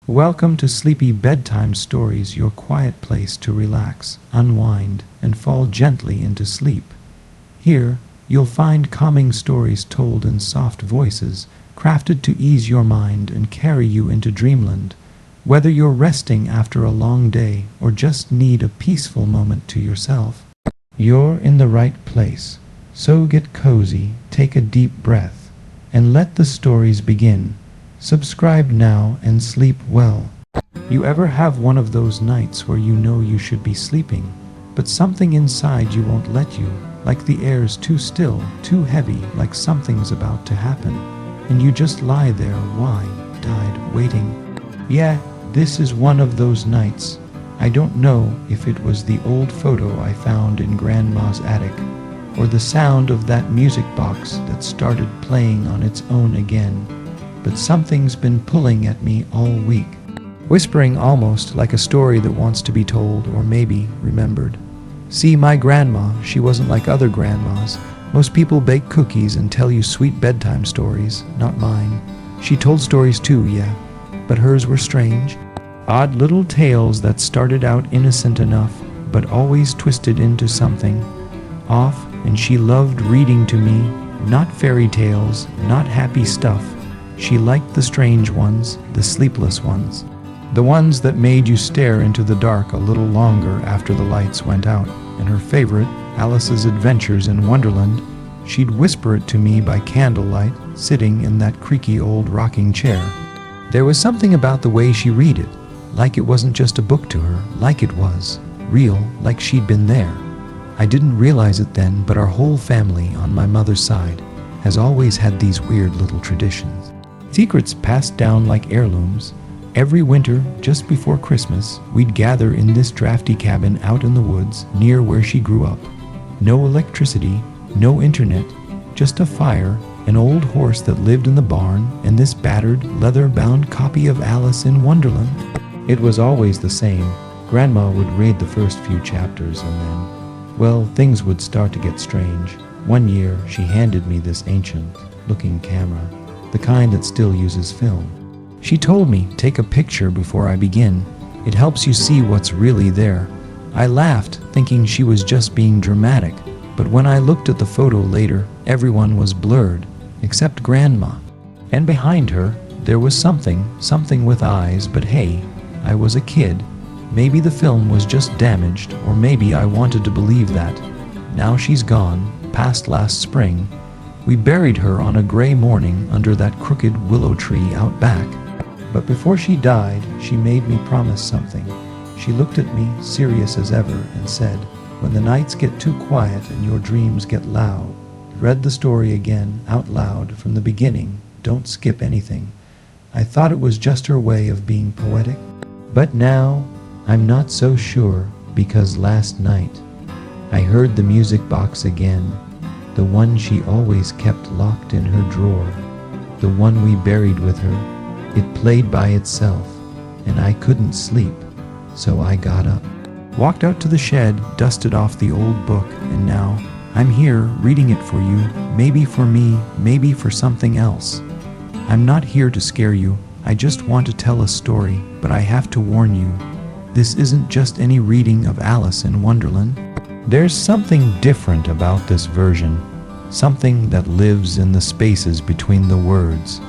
Welcome to Sleepy Bedtime Stories, your quiet place to relax, unwind, and fall gently into sleep. Here, you'll find calming stories told in soft voices, crafted to ease your mind and carry you into dreamland. Whether you're resting after a long day or just need a peaceful moment to yourself, you're in the right place. So get cozy, take a deep breath, and let the stories begin. Subscribe now and sleep well. You ever have one of those nights where you know you should be sleeping, but something inside you won't let you, like the air's too still, too heavy, like something's about to happen, and you just lie there, wide-eyed, waiting? Yeah, this is one of those nights. I don't know if it was the old photo I found in Grandma's attic, or the sound of that music box that started playing on its own again, but something's been pulling at me all week, whispering almost like a story that wants to be told or maybe remembered. See, my grandma, she wasn't like other grandmas. Most people bake cookies and tell you sweet bedtime stories, not mine. She told stories too, yeah, but hers were strange. Odd little tales that started out innocent enough, but always twisted into something off, and she loved reading to me, not fairy tales, not happy stuff. She liked the strange ones, the sleepless ones, the ones that made you stare into the dark a little longer after the lights went out. And her favorite, Alice's Adventures in Wonderland, she'd whisper it to me by candlelight, sitting in that creaky old rocking chair. There was something about the way she read it, like it wasn't just a book to her, like it was, real, like she'd been there. I didn't realize it then, but our whole family on my mother's side has always had these weird little traditions. Secrets passed down like heirlooms. Every winter, just before Christmas, we'd gather in this drafty cabin out in the woods near where she grew up. No electricity, no internet, just a fire, an old horse that lived in the barn, and this battered, leather-bound copy of Alice in Wonderland. It was always the same. Grandma would read the first few chapters and then, well, things would start to get strange. One year, she handed me this ancient-looking camera, the kind that still uses film. She told me, take a picture before I begin. It helps you see what's really there. I laughed, thinking she was just being dramatic, but when I looked at the photo later, everyone was blurred, except Grandma. And behind her, there was something with eyes, but hey, I was a kid. Maybe the film was just damaged, or maybe I wanted to believe that. Now she's gone, past last spring. We buried her on a gray morning under that crooked willow tree out back. But before she died, she made me promise something. She looked at me, serious as ever, and said, when the nights get too quiet and your dreams get loud, read the story again, out loud, from the beginning. Don't skip anything. I thought it was just her way of being poetic. But now, I'm not so sure, because last night, I heard the music box again. The one she always kept locked in her drawer, the one we buried with her. It played by itself, and I couldn't sleep, so I got up, walked out to the shed, dusted off the old book, and now I'm here reading it for you, maybe for me, maybe for something else. I'm not here to scare you, I just want to tell a story, but I have to warn you, this isn't just any reading of Alice in Wonderland. There's something different about this version, something that lives in the spaces between the words,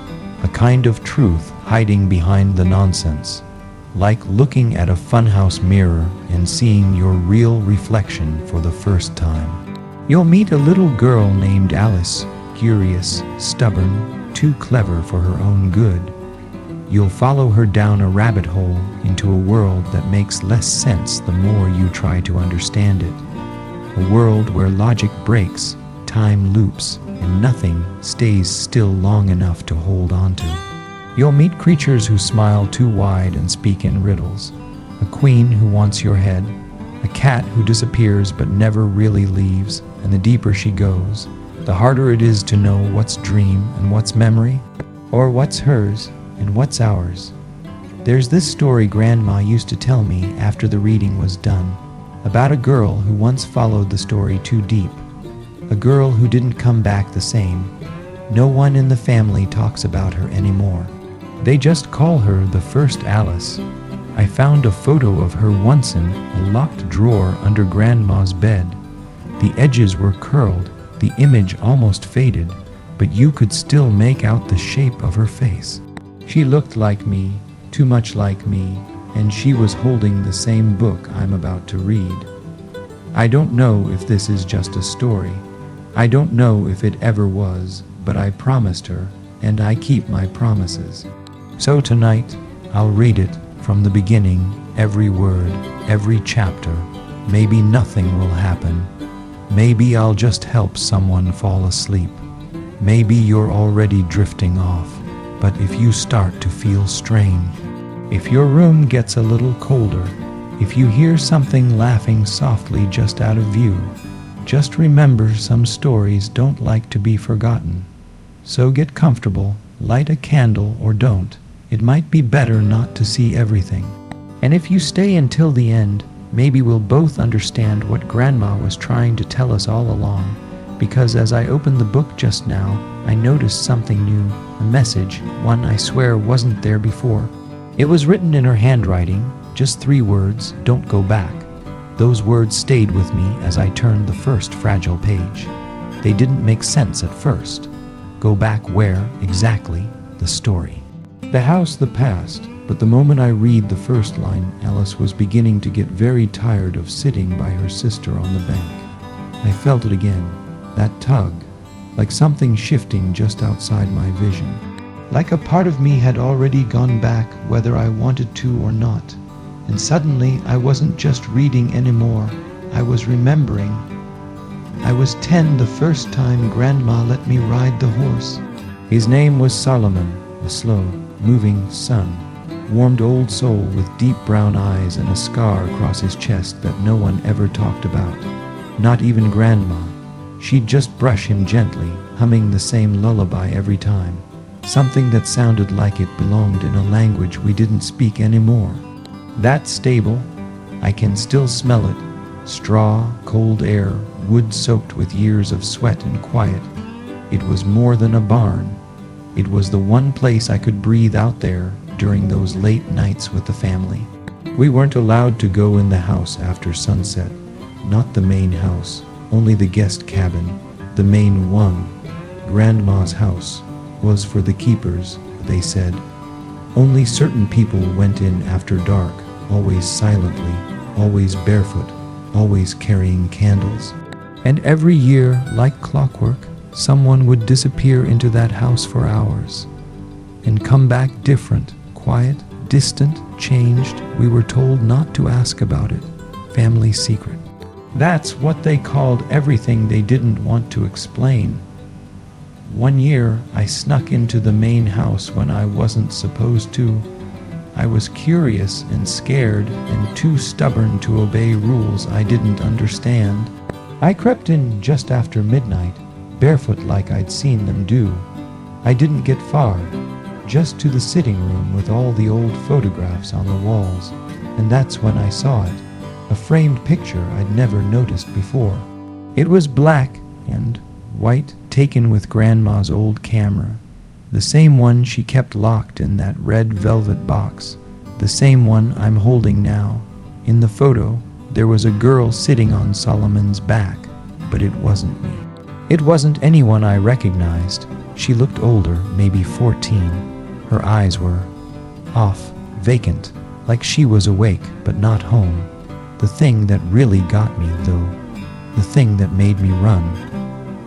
a kind of truth hiding behind the nonsense, like looking at a funhouse mirror and seeing your real reflection for the first time. You'll meet a little girl named Alice, curious, stubborn, too clever for her own good. You'll follow her down a rabbit hole into a world that makes less sense the more you try to understand it. A world where logic breaks, time loops, and nothing stays still long enough to hold on to. You'll meet creatures who smile too wide and speak in riddles, a queen who wants your head, a cat who disappears but never really leaves, and the deeper she goes, the harder it is to know what's dream and what's memory, or what's hers and what's ours. There's this story Grandma used to tell me after the reading was done, about a girl who once followed the story too deep, a girl who didn't come back the same. No one in the family talks about her anymore. They just call her the first Alice. I found a photo of her once in a locked drawer under Grandma's bed. The edges were curled, the image almost faded, but you could still make out the shape of her face. She looked like me, too much like me, and she was holding the same book I'm about to read. I don't know if this is just a story. I don't know if it ever was, but I promised her, and I keep my promises. So tonight, I'll read it from the beginning, every word, every chapter. Maybe nothing will happen. Maybe I'll just help someone fall asleep. Maybe you're already drifting off, but if you start to feel strange, if your room gets a little colder, if you hear something laughing softly just out of view, just remember some stories don't like to be forgotten. So get comfortable, light a candle or don't. It might be better not to see everything. And if you stay until the end, maybe we'll both understand what Grandma was trying to tell us all along. Because as I opened the book just now, I noticed something new, a message, one I swear wasn't there before. It was written in her handwriting, just 3 words, "Don't go back." Those words stayed with me as I turned the first fragile page. They didn't make sense at first. Go back where, exactly? The story. The house, the past, but the moment I read the first line, Alice was beginning to get very tired of sitting by her sister on the bank. I felt it again, that tug, like something shifting just outside my vision. Like a part of me had already gone back whether I wanted to or not. And suddenly I wasn't just reading anymore, I was remembering. I was 10 the first time Grandma let me ride the horse. His name was Solomon, a slow, moving son, warmed old soul with deep brown eyes and a scar across his chest that no one ever talked about. Not even Grandma. She'd just brush him gently, humming the same lullaby every time. Something that sounded like it belonged in a language we didn't speak anymore. That stable, I can still smell it. Straw, cold air, wood soaked with years of sweat and quiet. It was more than a barn. It was the one place I could breathe out there during those late nights with the family. We weren't allowed to go in the house after sunset. Not the main house, only the guest cabin. The main one, Grandma's house, was for the keepers, they said. Only certain people went in after dark, always silently, always barefoot, always carrying candles. And every year, like clockwork, someone would disappear into that house for hours and come back different, quiet, distant, changed. We were told not to ask about it. Family secret. That's what they called everything they didn't want to explain. One year, I snuck into the main house when I wasn't supposed to. I was curious and scared and too stubborn to obey rules I didn't understand. I crept in just after midnight, barefoot like I'd seen them do. I didn't get far, just to the sitting room with all the old photographs on the walls, and that's when I saw it, a framed picture I'd never noticed before. It was black and white, taken with Grandma's old camera, the same one she kept locked in that red velvet box, the same one I'm holding now. In the photo, there was a girl sitting on Solomon's back, but it wasn't me. It wasn't anyone I recognized. She looked older, maybe 14. Her eyes were off, vacant, like she was awake but not home. The thing that really got me, though, the thing that made me run,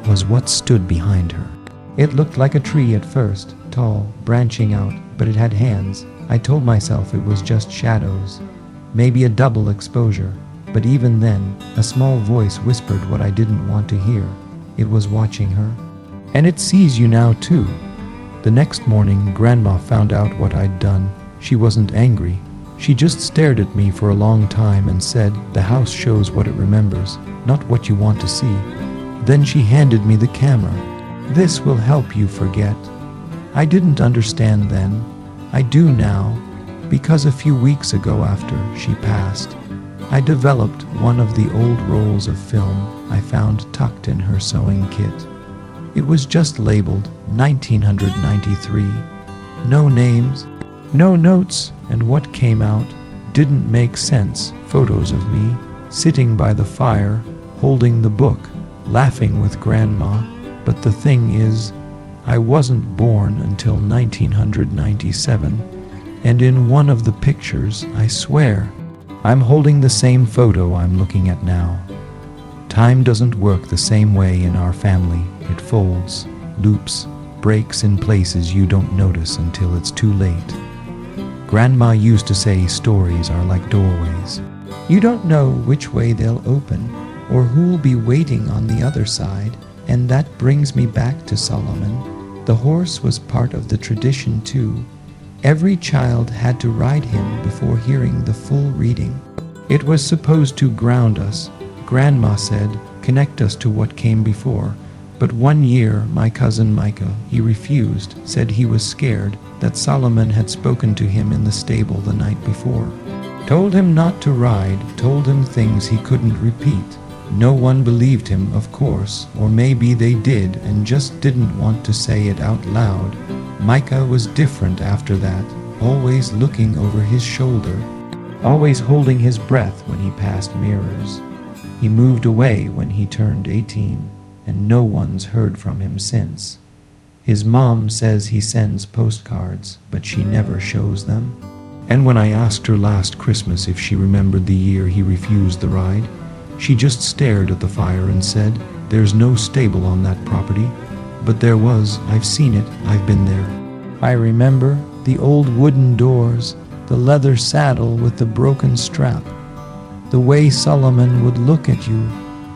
was what stood behind her. It looked like a tree at first, tall, branching out, but it had hands. I told myself it was just shadows, maybe a double exposure, but even then, a small voice whispered what I didn't want to hear. It was watching her. And it sees you now, too. The next morning, Grandma found out what I'd done. She wasn't angry. She just stared at me for a long time and said, "The house shows what it remembers, not what you want to see." Then she handed me the camera. "This will help you forget." I didn't understand then. I do now, because a few weeks ago after she passed, I developed one of the old rolls of film I found tucked in her sewing kit. It was just labeled 1993. No names, No notes, and what came out didn't make sense. Photos of me sitting by the fire, holding the book, laughing with Grandma. But the thing is, I wasn't born until 1997, and in one of the pictures, I swear, I'm holding the same photo I'm looking at now. Time doesn't work the same way in our family. It folds, loops, breaks in places you don't notice until it's too late. Grandma used to say stories are like doorways. You don't know which way they'll open or who'll be waiting on the other side, and that brings me back to Solomon. The horse was part of the tradition too. Every child had to ride him before hearing the full reading. It was supposed to ground us, Grandma said, connect us to what came before. But one year, my cousin Micah, he refused, said he was scared that Solomon had spoken to him in the stable the night before. Told him not to ride, told him things he couldn't repeat. No one believed him, of course, or maybe they did and just didn't want to say it out loud. Micah was different after that, always looking over his shoulder, always holding his breath when he passed mirrors. He moved away when he turned 18, and no one's heard from him since. His mom says he sends postcards, but she never shows them. And when I asked her last Christmas if she remembered the year he refused the ride, she just stared at the fire and said, "There's no stable on that property." But there was. I've seen it. I've been there. I remember the old wooden doors, the leather saddle with the broken strap, the way Solomon would look at you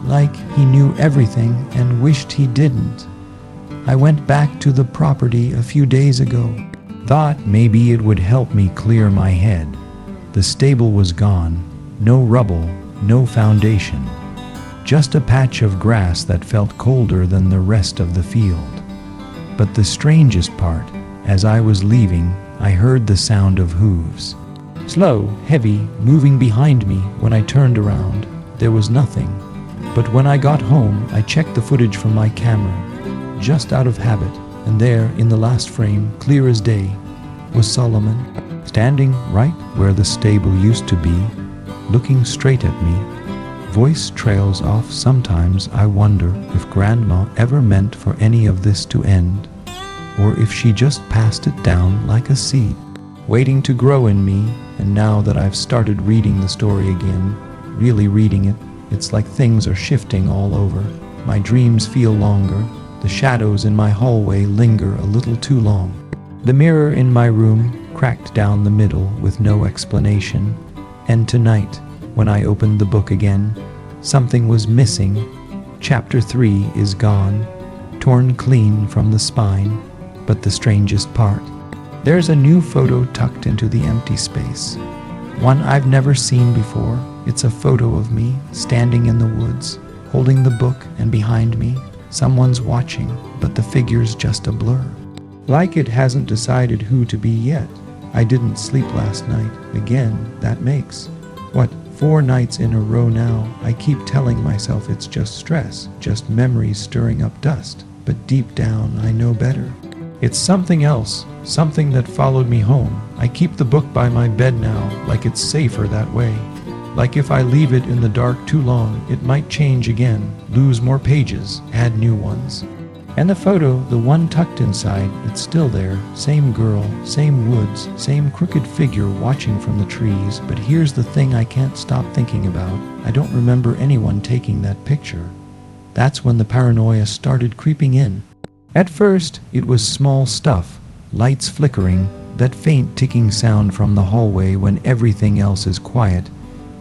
like he knew everything and wished he didn't. I went back to the property a few days ago. Thought maybe it would help me clear my head. The stable was gone. No rubble, no foundation. Just a patch of grass that felt colder than the rest of the field. But the strangest part, as I was leaving, I heard the sound of hooves. Slow, heavy, moving behind me. When I turned around, there was nothing. But when I got home, I checked the footage from my camera, just out of habit, and there, in the last frame, clear as day, was Solomon, standing right where the stable used to be, looking straight at me. Voice trails off sometimes. I wonder if Grandma ever meant for any of this to end, or if she just passed it down like a seed, waiting to grow in me. And now that I've started reading the story again, really reading it, it's like things are shifting all over. My dreams feel longer. The shadows in my hallway linger a little too long. The mirror in my room cracked down the middle with no explanation. And tonight, when I opened the book again, something was missing. Chapter 3 is gone, torn clean from the spine. But the strangest part, there's a new photo tucked into the empty space. One I've never seen before. It's a photo of me standing in the woods, holding the book, and behind me, someone's watching, but the figure's just a blur. Like it hasn't decided who to be yet. I didn't sleep last night. Again, that makes, 4 nights in a row now. I keep telling myself it's just stress, just memories stirring up dust. But deep down, I know better. It's something else, something that followed me home. I keep the book by my bed now, like it's safer that way. Like if I leave it in the dark too long, it might change again, lose more pages, add new ones. And the photo, the one tucked inside, it's still there. Same girl, same woods, same crooked figure watching from the trees. But here's the thing I can't stop thinking about. I don't remember anyone taking that picture. That's when the paranoia started creeping in. At first, it was small stuff, lights flickering, that faint ticking sound from the hallway when everything else is quiet.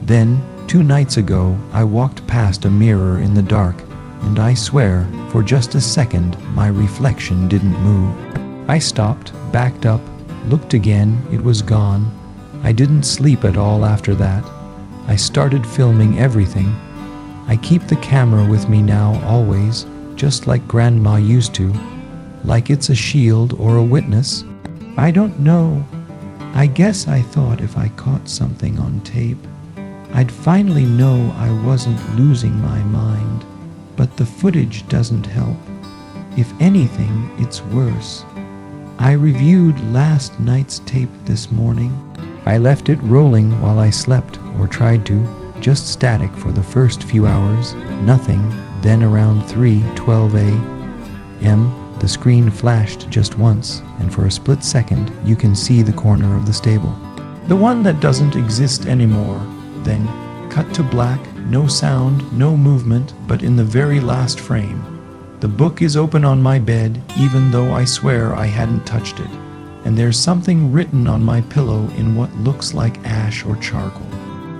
Then, 2 nights ago, I walked past a mirror in the dark, and I swear, for just a second, my reflection didn't move. I stopped, backed up, looked again. It was gone. I didn't sleep at all after that. I started filming everything. I keep the camera with me now, always, just like Grandma used to, like it's a shield or a witness. I don't know. I guess I thought if I caught something on tape, I'd finally know I wasn't losing my mind. But the footage doesn't help. If anything, it's worse. I reviewed last night's tape this morning. I left it rolling while I slept, or tried to, just static for the first few hours, nothing. Then around 3:12 a.m., the screen flashed just once, and for a split second you can see the corner of the stable. The one that doesn't exist anymore. Then, cut to black, no sound, no movement, but in the very last frame, the book is open on my bed, even though I swear I hadn't touched it. And there's something written on my pillow in what looks like ash or charcoal.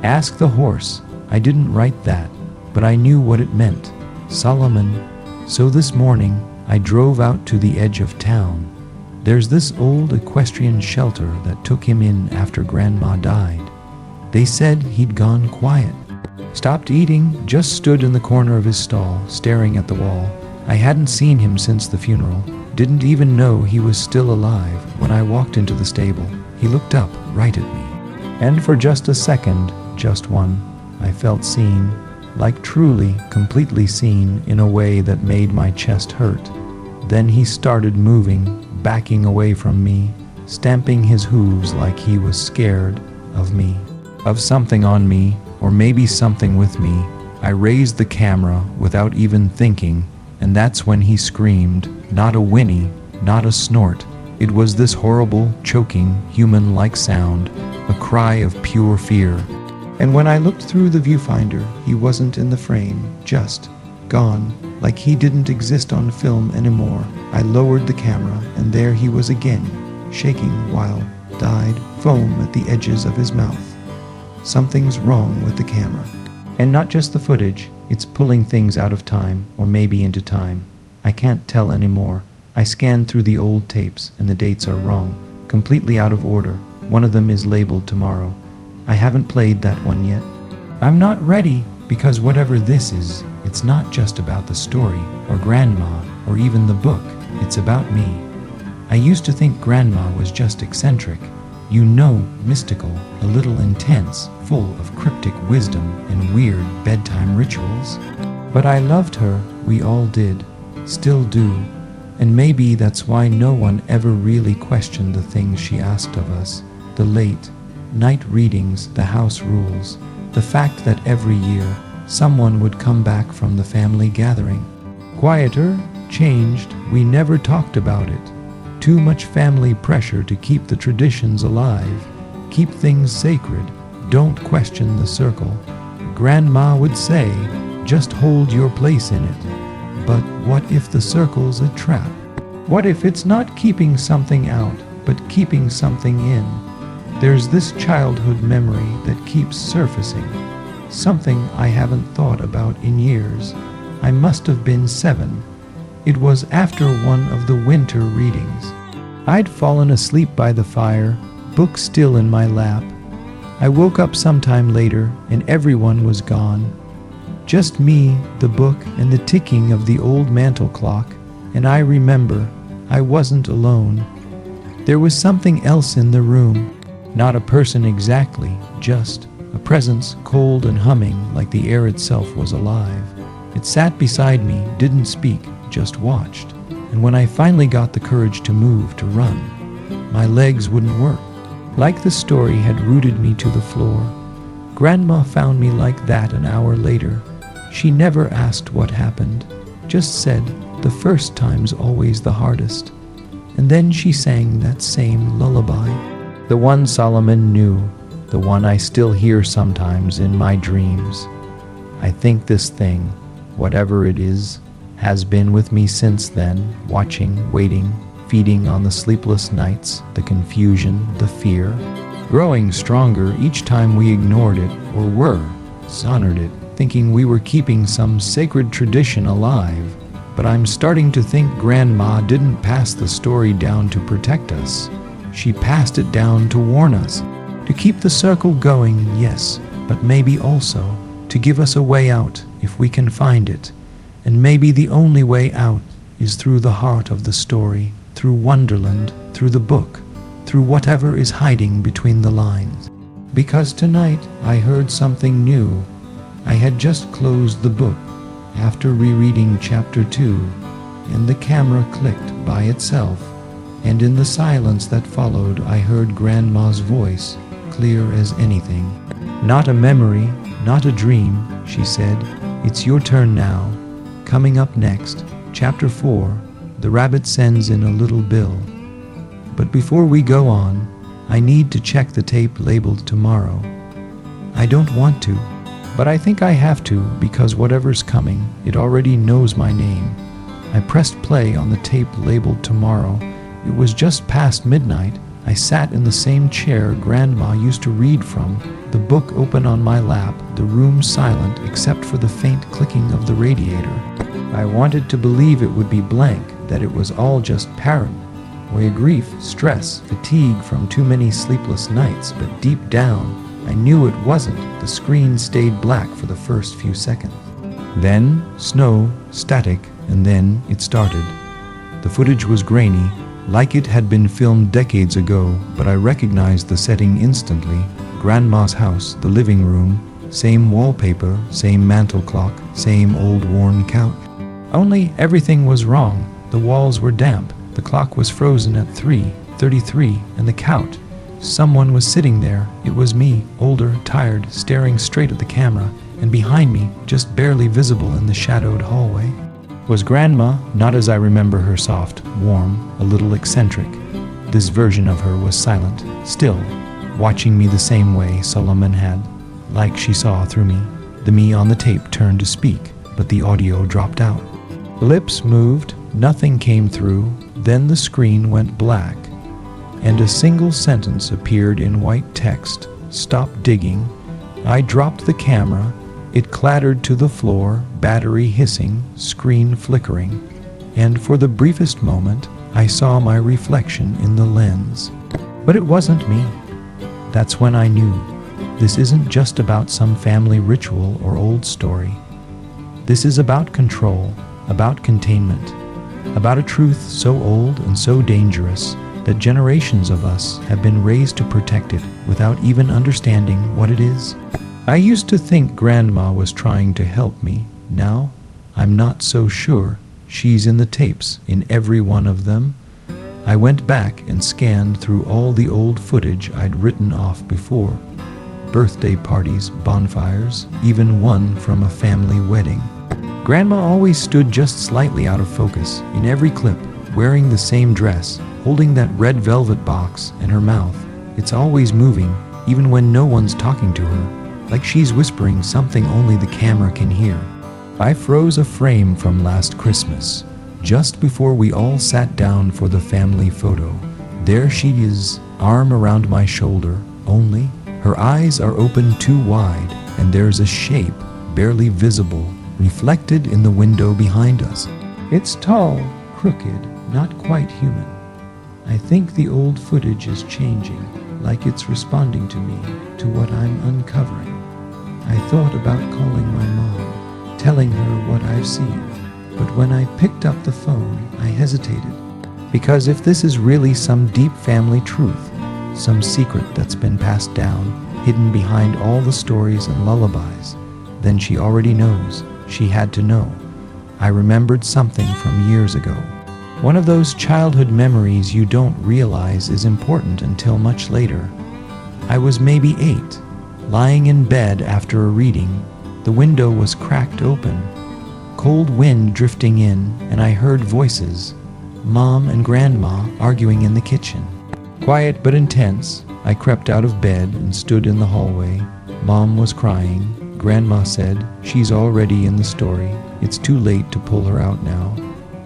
Ask the horse. I didn't write that, but I knew what it meant. Solomon. So this morning, I drove out to the edge of town. There's this old equestrian shelter that took him in after Grandma died. They said he'd gone quiet. Stopped eating, just stood in the corner of his stall, staring at the wall. I hadn't seen him since the funeral. Didn't even know he was still alive when I walked into the stable. He looked up, right at me. And for just a second, just one, I felt seen, like truly, completely seen in a way that made my chest hurt. Then he started moving, backing away from me, stamping his hooves like he was scared of me, of something on me, or maybe something with me. I raised the camera without even thinking, and that's when he screamed, not a whinny, not a snort. It was this horrible, choking, human-like sound, a cry of pure fear. And when I looked through the viewfinder, he wasn't in the frame, just gone, like he didn't exist on film anymore. I lowered the camera, and there he was again, shaking while dyed foam at the edges of his mouth. Something's wrong with the camera. And not just the footage, it's pulling things out of time, or maybe into time. I can't tell anymore. I scanned through the old tapes, and the dates are wrong, completely out of order. One of them is labeled tomorrow. I haven't played that one yet. I'm not ready, because whatever this is, it's not just about the story, or Grandma, or even the book. It's about me. I used to think Grandma was just eccentric. You know, mystical, a little intense, full of cryptic wisdom and weird bedtime rituals. But I loved her, we all did, still do, and maybe that's why no one ever really questioned the things she asked of us, the late night readings, the house rules, the fact that every year someone would come back from the family gathering. Quieter, changed, we never talked about it. Too much family pressure to keep the traditions alive, keep things sacred, don't question the circle. Grandma would say, just hold your place in it. But what if the circle's a trap? What if it's not keeping something out, but keeping something in? There's this childhood memory that keeps surfacing, something I haven't thought about in years. I must have been 7. It was after one of the winter readings. I'd fallen asleep by the fire, book still in my lap. I woke up sometime later, and everyone was gone. Just me, the book, and the ticking of the old mantel clock, and I remember I wasn't alone. There was something else in the room. Not a person exactly, just a presence cold and humming like the air itself was alive. It sat beside me, didn't speak, just watched. And when I finally got the courage to move, to run, my legs wouldn't work. Like the story had rooted me to the floor. Grandma found me like that an hour later. She never asked what happened, just said, the first time's always the hardest. And then she sang that same lullaby. The one Solomon knew, the one I still hear sometimes in my dreams. I think this thing, whatever it is, has been with me since then, watching, waiting, feeding on the sleepless nights, the confusion, the fear, growing stronger each time we ignored it or dishonored it, thinking we were keeping some sacred tradition alive. But I'm starting to think Grandma didn't pass the story down to protect us. She passed it down to warn us, to keep the circle going, yes, but maybe also to give us a way out if we can find it. And maybe the only way out is through the heart of the story, through Wonderland, through the book, through whatever is hiding between the lines. Because tonight I heard something new. I had just closed the book after rereading chapter 2, and the camera clicked by itself. and in the silence that followed I heard Grandma's voice, clear as anything. "Not a memory, not a dream," she said. "It's your turn now. Coming up next, Chapter 4, The Rabbit Sends in a Little Bill. But before we go on, I need to check the tape labeled tomorrow. I don't want to, but I think I have to because whatever's coming, it already knows my name." I pressed play on the tape labeled tomorrow. It was just past midnight. I sat in the same chair Grandma used to read from, the book open on my lap, the room silent except for the faint clicking of the radiator. I wanted to believe it would be blank, that it was all just paranoia, grief, stress, fatigue from too many sleepless nights, but deep down, I knew it wasn't. The screen stayed black for the first few seconds. Then, snow, static, and then it started. The footage was grainy, like it had been filmed decades ago, but I recognized the setting instantly. Grandma's house, the living room, same wallpaper, same mantel clock, same old worn couch. Only everything was wrong. The walls were damp, the clock was frozen at 3:33, and the couch. Someone was sitting there. It was me, older, tired, staring straight at the camera, and behind me, just barely visible in the shadowed hallway, was Grandma, not as I remember her, soft, warm, a little eccentric. This version of her was silent, still, watching me the same way Solomon had, like she saw through me. The me on the tape turned to speak, but the audio dropped out. Lips moved, nothing came through, then the screen went black, and a single sentence appeared in white text. "Stop digging." I dropped the camera. It clattered to the floor, battery hissing, screen flickering, and for the briefest moment, I saw my reflection in the lens. But it wasn't me. That's when I knew. This isn't just about some family ritual or old story. This is about control, about containment, about a truth so old and so dangerous that generations of us have been raised to protect it without even understanding what it is. I used to think Grandma was trying to help me. Now, I'm not so sure. She's in the tapes, in every one of them. I went back and scanned through all the old footage I'd written off before. Birthday parties, bonfires, even one from a family wedding. Grandma always stood just slightly out of focus, in every clip, wearing the same dress, holding that red velvet box, and her mouth. It's always moving, even when no one's talking to her, like she's whispering something only the camera can hear. I froze a frame from last Christmas, just before we all sat down for the family photo. There she is, arm around my shoulder, only her eyes are open too wide, and there's a shape, barely visible, reflected in the window behind us. It's tall, crooked, not quite human. I think the old footage is changing, like it's responding to me, to what I'm uncovering. I thought about calling my mom, telling her what I've seen, but when I picked up the phone, I hesitated. Because if this is really some deep family truth, some secret that's been passed down, hidden behind all the stories and lullabies, then she already knows. She had to know. I remembered something from years ago. One of those childhood memories you don't realize is important until much later. I was maybe 8. Lying in bed after a reading, the window was cracked open, cold wind drifting in, and I heard voices, Mom and Grandma arguing in the kitchen. Quiet but intense, I crept out of bed and stood in the hallway. Mom was crying. Grandma said, "She's already in the story. It's too late to pull her out now."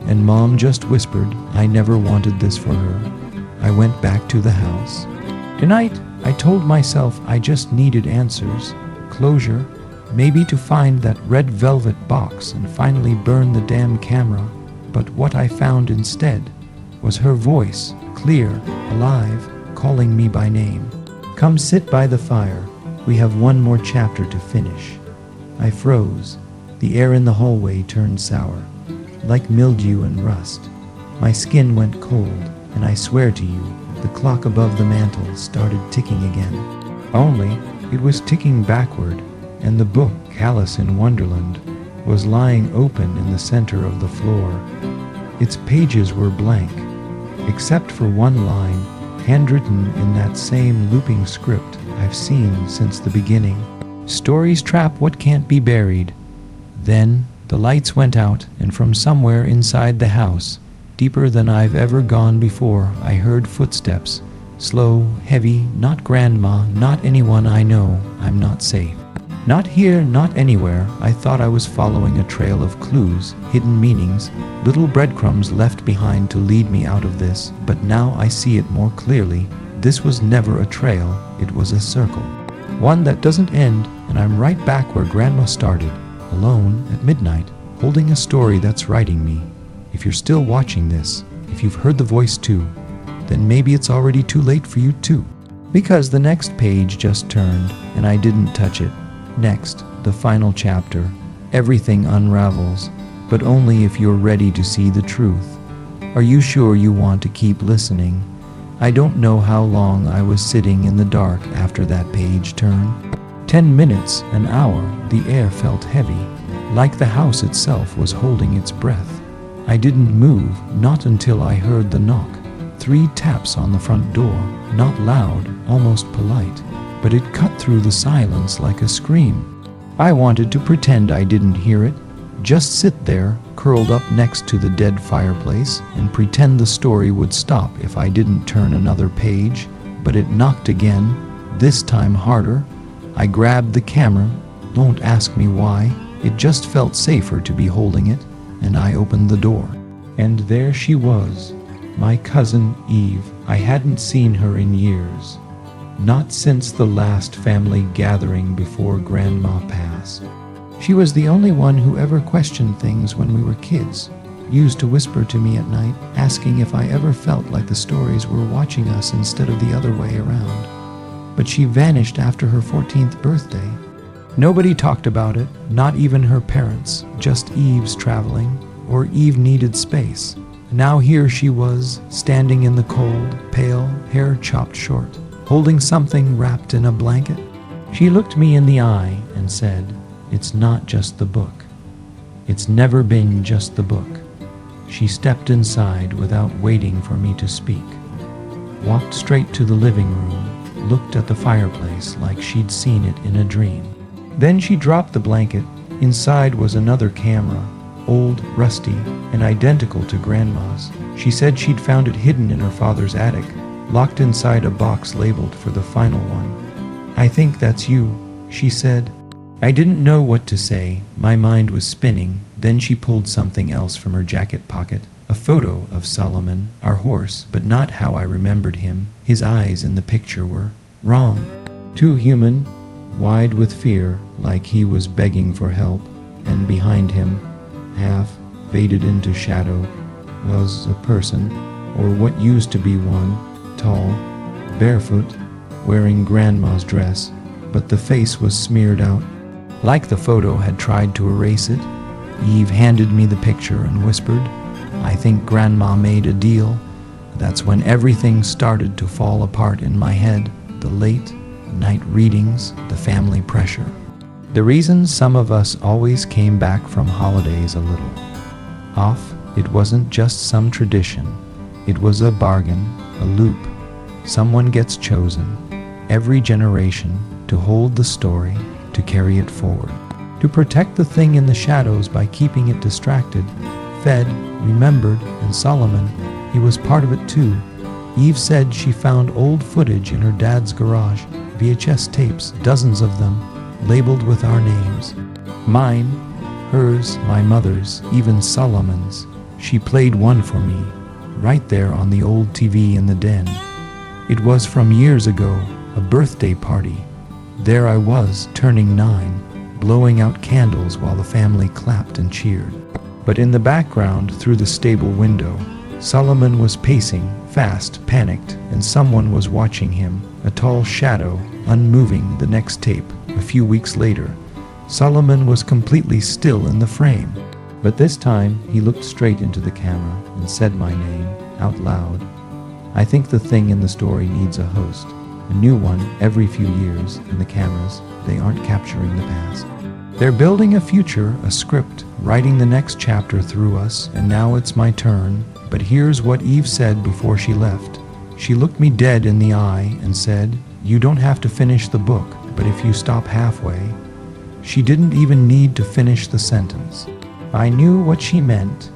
And Mom just whispered, "I never wanted this for her." I went back to the house. Tonight, I told myself I just needed answers, closure, maybe to find that red velvet box and finally burn the damn camera. But what I found instead was her voice, clear, alive, calling me by name. "Come sit by the fire. We have one more chapter to finish." I froze. The air in the hallway turned sour, like mildew and rust. My skin went cold, and I swear to you, the clock above the mantel started ticking again. Only, it was ticking backward, and the book, Alice in Wonderland, was lying open in the center of the floor. Its pages were blank. except for one line, handwritten in that same looping script I've seen since the beginning. Stories trap what can't be buried. Then the lights went out, and from somewhere inside the house, deeper than I've ever gone before, I heard footsteps. Slow, heavy, not Grandma, not anyone I know. I'm not safe. Not here, not anywhere. I thought I was following a trail of clues, hidden meanings, little breadcrumbs left behind to lead me out of this, but now I see it more clearly. This was never a trail, it was a circle. One that doesn't end, and I'm right back where Grandma started, alone at midnight, holding a story that's writing me. If you're still watching this, if you've heard the voice too, then maybe it's already too late for you too. Because the next page just turned, and I didn't touch it. Next, the final chapter. Everything unravels, but only if you're ready to see the truth. Are you sure you want to keep listening? I don't know how long I was sitting in the dark after that page turn. 10 minutes, an hour, the air felt heavy, like the house itself was holding its breath. I didn't move, not until I heard the knock. 3 taps on the front door, not loud, almost polite, but it cut through the silence like a scream. I wanted to pretend I didn't hear it, just sit there, curled up next to the dead fireplace, and pretend the story would stop if I didn't turn another page. But it knocked again, this time harder. I grabbed the camera. Don't ask me why. It just felt safer to be holding it, and I opened the door. And there she was, my cousin Eve. I hadn't seen her in years. Not since the last family gathering before Grandma passed. She was the only one who ever questioned things when we were kids, used to whisper to me at night, asking if I ever felt like the stories were watching us instead of the other way around. But she vanished after her 14th birthday. Nobody talked about it, not even her parents, just Eve's traveling, or Eve needed space. Now here she was, standing in the cold, pale, hair chopped short, holding something wrapped in a blanket. She looked me in the eye and said, "It's not just the book. It's never been just the book." She stepped inside without waiting for me to speak, walked straight to the living room, looked at the fireplace like she'd seen it in a dream. Then she dropped the blanket. Inside was another camera, old, rusty, and identical to Grandma's. She said she'd found it hidden in her father's attic, locked inside a box labeled for the final one. "I think that's you," she said. I didn't know what to say. My mind was spinning. Then she pulled something else from her jacket pocket, a photo of Solomon, our horse, but not how I remembered him. His eyes in the picture were wrong. Too human, wide with fear, like he was begging for help, and behind him, half faded into shadow, was a person, or what used to be one, tall, barefoot, wearing Grandma's dress, but the face was smeared out, like the photo had tried to erase it. Eve handed me the picture and whispered, "I think Grandma made a deal." That's when everything started to fall apart in my head, the late night readings, the family pressure. The reason some of us always came back from holidays a little off, it wasn't just some tradition. It was a bargain, a loop. Someone gets chosen, every generation, to hold the story, to carry it forward, to protect the thing in the shadows by keeping it distracted, fed, remembered, and Solomon, he was part of it too. Eve said she found old footage in her dad's garage, VHS tapes, dozens of them, labeled with our names. Mine, hers, my mother's, even Solomon's. She played one for me, right there on the old TV in the den. It was from years ago, a birthday party. There I was, turning 9, blowing out candles while the family clapped and cheered. But in the background, through the stable window, Solomon was pacing, fast, panicked, and someone was watching him, a tall shadow, unmoving. The next tape, a few weeks later, Solomon was completely still in the frame. But this time, he looked straight into the camera and said my name, out loud. I think the thing in the story needs a host. A new one every few years, and the cameras, they aren't capturing the past. They're building a future, a script, writing the next chapter through us, and now it's my turn. But here's what Eve said before she left. She looked me dead in the eye and said, "You don't have to finish the book, but if you stop halfway." She didn't even need to finish the sentence. I knew what she meant.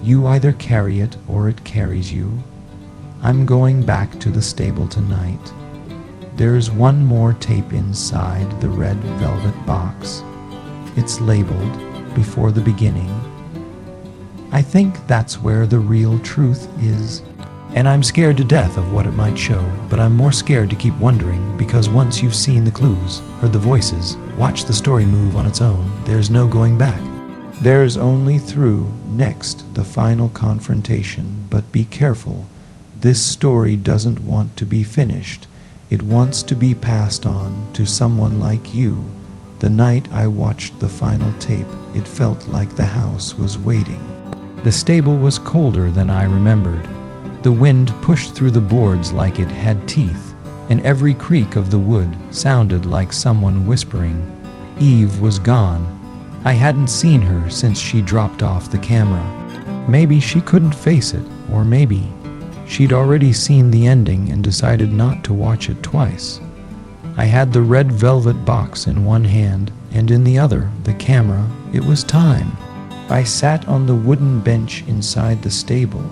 You either carry it or it carries you. I'm going back to the stable tonight. There's one more tape inside the red velvet box. It's labeled Before the Beginning. I think that's where the real truth is. And I'm scared to death of what it might show, but I'm more scared to keep wondering, because once you've seen the clues, heard the voices, watched the story move on its own, there's no going back. There's only through, next, the final confrontation. But be careful. This story doesn't want to be finished. It wants to be passed on to someone like you. The night I watched the final tape, it felt like the house was waiting. The stable was colder than I remembered. The wind pushed through the boards like it had teeth, and every creak of the wood sounded like someone whispering. Eve was gone. I hadn't seen her since she dropped off the camera. Maybe she couldn't face it, or maybe she'd already seen the ending and decided not to watch it twice. I had the red velvet box in one hand, and in the other, the camera. It was time. I sat on the wooden bench inside the stable,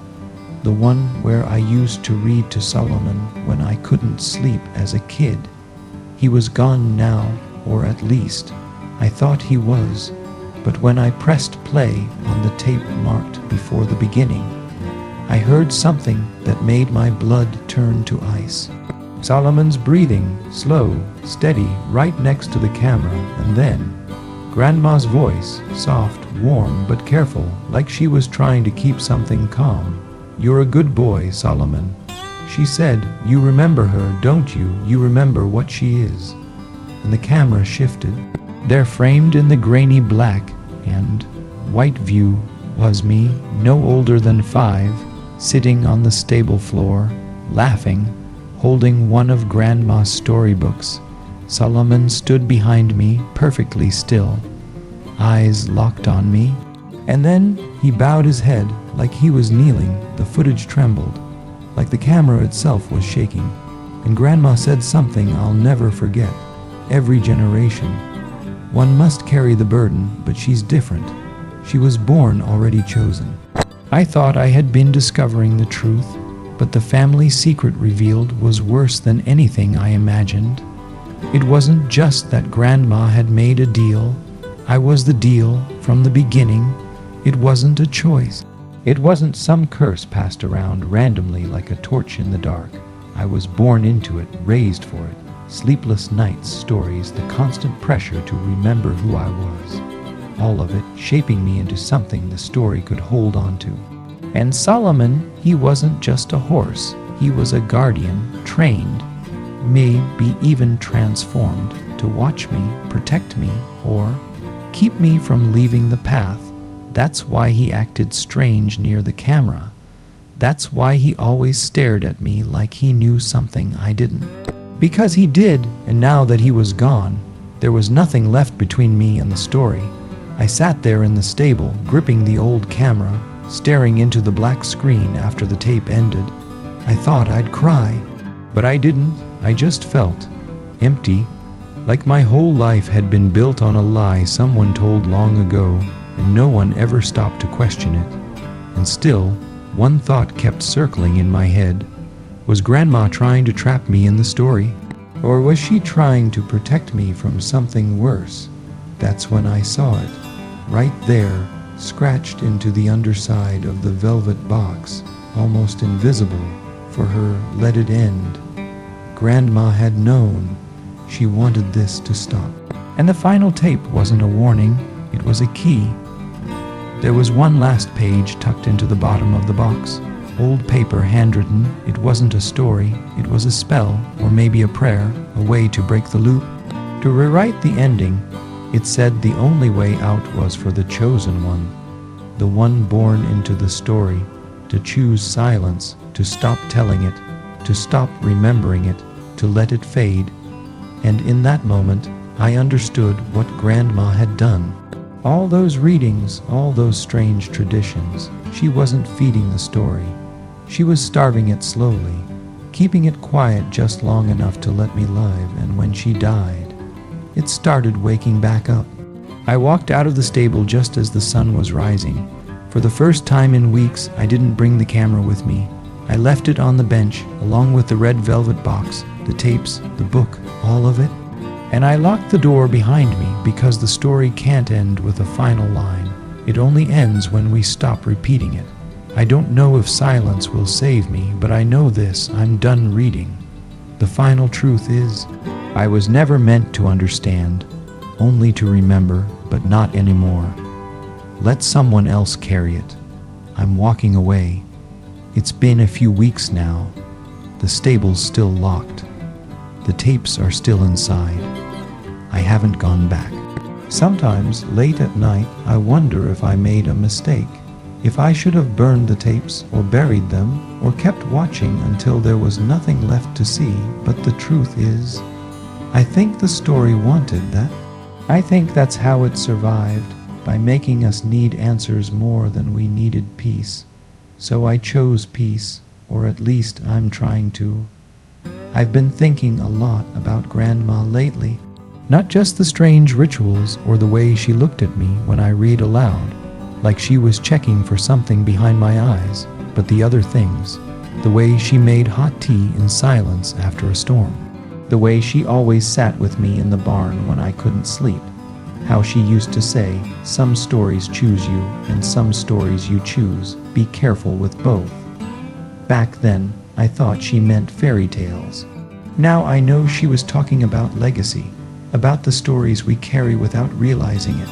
the one where I used to read to Solomon when I couldn't sleep as a kid. He was gone now, or at least I thought he was, but when I pressed play on the tape marked Before the Beginning, I heard something that made my blood turn to ice. Solomon's breathing, slow, steady, right next to the camera, and then Grandma's voice, soft, warm, but careful, like she was trying to keep something calm. "You're a good boy, Solomon," she said. "You remember her, don't you? You remember what she is." And the camera shifted. There, framed in the grainy black and white view, was me, no older than 5, sitting on the stable floor, laughing, holding one of Grandma's storybooks. Solomon stood behind me, perfectly still, eyes locked on me. And then he bowed his head like he was kneeling. The footage trembled, like the camera itself was shaking. And Grandma said something I'll never forget. Every generation. One must carry the burden, but she's different. She was born already chosen. I thought I had been discovering the truth, but the family secret revealed was worse than anything I imagined. It wasn't just that Grandma had made a deal. I was the deal from the beginning. It wasn't a choice. It wasn't some curse passed around randomly like a torch in the dark. I was born into it, raised for it. Sleepless nights, stories, the constant pressure to remember who I was. All of it shaping me into something the story could hold on to. And Solomon, he wasn't just a horse. He was a guardian, trained, maybe even transformed, to watch me, protect me, or keep me from leaving the path. That's why he acted strange near the camera. That's why he always stared at me like he knew something I didn't. Because he did, and now that he was gone, there was nothing left between me and the story. I sat there in the stable, gripping the old camera, staring into the black screen after the tape ended. I thought I'd cry, but I didn't. I just felt empty, like my whole life had been built on a lie someone told long ago, and no one ever stopped to question it. And still, one thought kept circling in my head. Was Grandma trying to trap me in the story? Or was she trying to protect me from something worse? That's when I saw it, right there, scratched into the underside of the velvet box, almost invisible, for her let it end. Grandma had known. She wanted this to stop. And the final tape wasn't a warning, it was a key. There was one last page tucked into the bottom of the box. Old paper, handwritten. It wasn't a story, it was a spell, or maybe a prayer, a way to break the loop. To rewrite the ending, it said the only way out was for the chosen one, the one born into the story, to choose silence, to stop telling it, to stop remembering it, to let it fade. And in that moment, I understood what Grandma had done. All those readings, all those strange traditions, she wasn't feeding the story. She was starving it slowly, keeping it quiet just long enough to let me live, and when she died, it started waking back up. I walked out of the stable just as the sun was rising. For the first time in weeks, I didn't bring the camera with me. I left it on the bench, along with the red velvet box, the tapes, the book, all of it. And I locked the door behind me because the story can't end with a final line. It only ends when we stop repeating it. I don't know if silence will save me, but I know this: I'm done reading. The final truth is, I was never meant to understand, only to remember, but not anymore. Let someone else carry it. I'm walking away. It's been a few weeks now. The stable's still locked. The tapes are still inside. I haven't gone back. Sometimes, late at night, I wonder if I made a mistake. If I should have burned the tapes, or buried them, or kept watching until there was nothing left to see. But the truth is, I think the story wanted that. I think that's how it survived, by making us need answers more than we needed peace. So I chose peace, or at least I'm trying to. I've been thinking a lot about Grandma lately. Not just the strange rituals or the way she looked at me when I read aloud, like she was checking for something behind my eyes, but the other things. The way she made hot tea in silence after a storm. The way she always sat with me in the barn when I couldn't sleep. How she used to say, some stories choose you and some stories you choose. Be careful with both. Back then, I thought she meant fairy tales. Now I know she was talking about legacy, about the stories we carry without realizing it,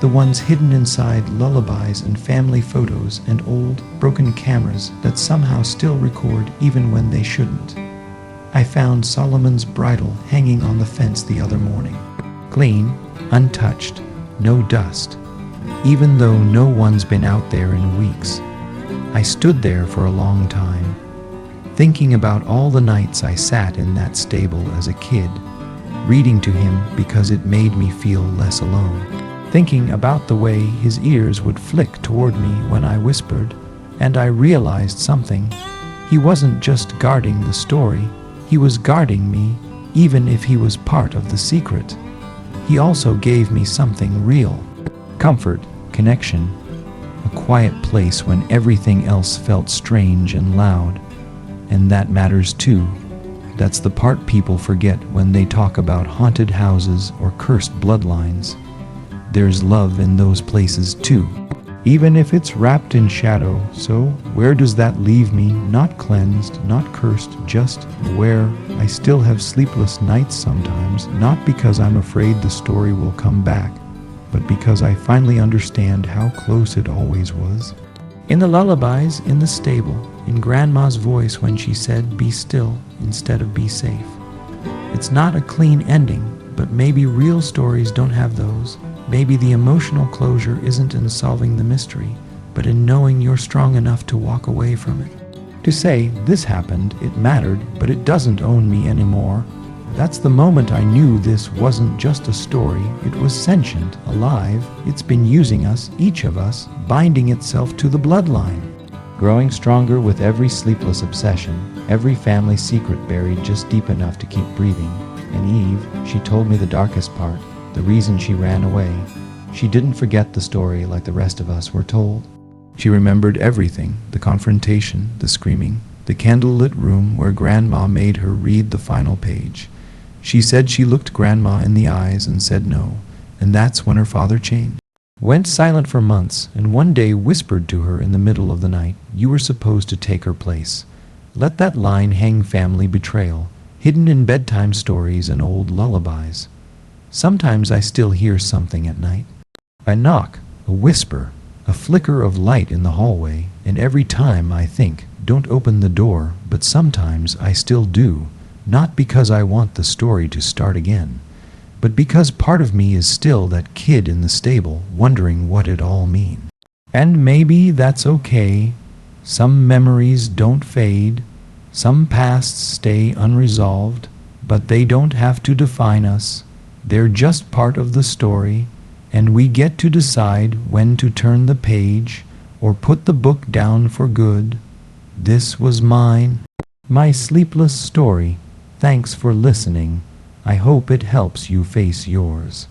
the ones hidden inside lullabies and family photos and old, broken cameras that somehow still record even when they shouldn't. I found Solomon's bridle hanging on the fence the other morning. Clean, untouched, no dust, even though no one's been out there in weeks. I stood there for a long time, thinking about all the nights I sat in that stable as a kid, reading to him because it made me feel less alone, thinking about the way his ears would flick toward me when I whispered, and I realized something. He wasn't just guarding the story, he was guarding me, even if he was part of the secret. He also gave me something real: comfort, connection, a quiet place when everything else felt strange and loud. And that matters too. That's the part people forget when they talk about haunted houses or cursed bloodlines. There's love in those places too, even if it's wrapped in shadow. So where does that leave me? Not cleansed, not cursed, just where I still have sleepless nights sometimes, not because I'm afraid the story will come back, but because I finally understand how close it always was. In the lullabies, in the stable, in Grandma's voice when she said, "Be still," instead of "be safe." It's not a clean ending, but maybe real stories don't have those. Maybe the emotional closure isn't in solving the mystery, but in knowing you're strong enough to walk away from it. To say, this happened, it mattered, but it doesn't own me anymore. That's the moment I knew this wasn't just a story. It was sentient, alive. It's been using us, each of us, binding itself to the bloodline. Growing stronger with every sleepless obsession, every family secret buried just deep enough to keep breathing. And Eve, she told me the darkest part, the reason she ran away. She didn't forget the story like the rest of us were told. She remembered everything: the confrontation, the screaming, the candlelit room where Grandma made her read the final page. She said she looked Grandma in the eyes and said no, and that's when her father changed. Went silent for months, and one day whispered to her in the middle of the night, "You were supposed to take her place." Let that line hang: family betrayal, hidden in bedtime stories and old lullabies. Sometimes I still hear something at night. A knock, a whisper, a flicker of light in the hallway, and every time I think, don't open the door, but sometimes I still do, not because I want the story to start again, but because part of me is still that kid in the stable, wondering what it all means. And maybe that's okay. Some memories don't fade, some pasts stay unresolved, but they don't have to define us. They're just part of the story, and we get to decide when to turn the page or put the book down for good. This was my sleepless story. Thanks for listening. I hope it helps you face yours.